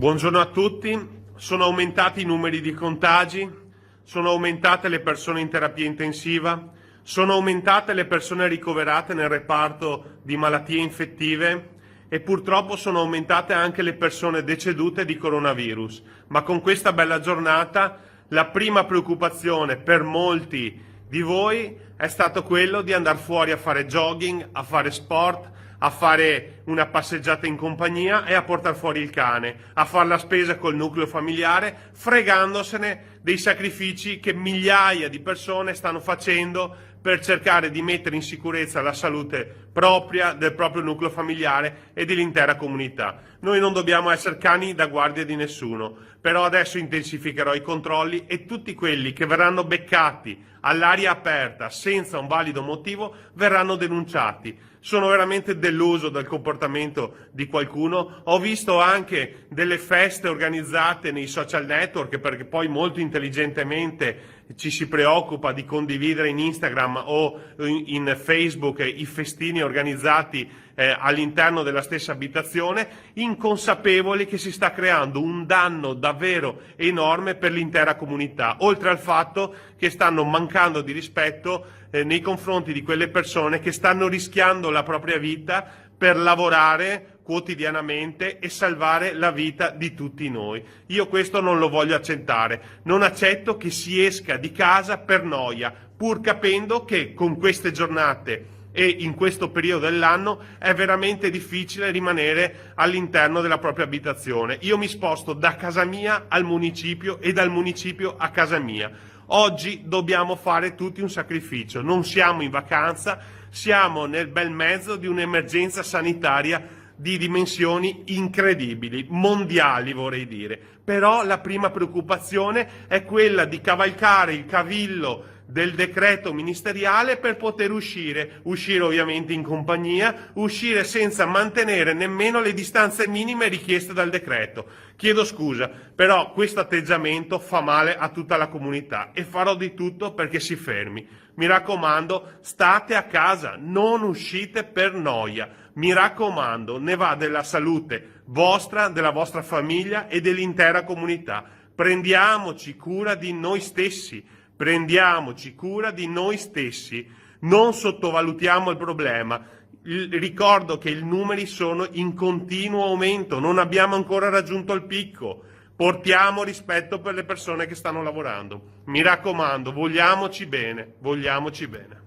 Buongiorno a tutti. Sono aumentati i numeri di contagi, sono aumentate le persone in terapia intensiva, sono aumentate le persone ricoverate nel reparto di malattie infettive e purtroppo sono aumentate anche le persone decedute di coronavirus. Ma con questa bella giornata la prima preoccupazione per molti di voi è stato quello di andare fuori a fare jogging, a fare sport, a fare una passeggiata in compagnia e a portare fuori il cane, a fare la spesa col nucleo familiare, fregandosene dei sacrifici che migliaia di persone stanno facendo per cercare di mettere in sicurezza la salute propria, del proprio nucleo familiare e dell'intera comunità. Noi non dobbiamo essere cani da guardia di nessuno, però adesso intensificherò i controlli e tutti quelli che verranno beccati all'aria aperta senza un valido motivo verranno denunciati. Sono veramente deluso dal comportamento di qualcuno. Ho visto anche delle feste organizzate nei social network, perché poi molto intelligentemente ci si preoccupa di condividere in Instagram o in Facebook i festini organizzati all'interno della stessa abitazione, inconsapevoli che si sta creando un danno davvero enorme per l'intera comunità, oltre al fatto che stanno mancando di rispetto nei confronti di quelle persone che stanno rischiando la propria vita per lavorare quotidianamente e salvare la vita di tutti noi. Io questo non lo voglio accettare, non accetto che si esca di casa per noia, pur capendo che con queste giornate e in questo periodo dell'anno è veramente difficile rimanere all'interno della propria abitazione. Io mi sposto da casa mia al municipio e dal municipio a casa mia. Oggi dobbiamo fare tutti un sacrificio, non siamo in vacanza, siamo nel bel mezzo di un'emergenza sanitaria di dimensioni incredibili, mondiali vorrei dire. Però la prima preoccupazione è quella di cavalcare il cavillo del decreto ministeriale per poter uscire ovviamente in compagnia, uscire senza mantenere nemmeno le distanze minime richieste dal decreto. Chiedo scusa, però questo atteggiamento fa male a tutta la comunità e farò di tutto perché si fermi. Mi raccomando, state a casa, non uscite per noia. Mi raccomando, ne va della salute vostra, della vostra famiglia e dell'intera comunità. Prendiamoci cura di noi stessi. Prendiamoci cura di noi stessi, non sottovalutiamo il problema. Ricordo che i numeri sono in continuo aumento, non abbiamo ancora raggiunto il picco. Portiamo rispetto per le persone che stanno lavorando. Mi raccomando, vogliamoci bene, vogliamoci bene.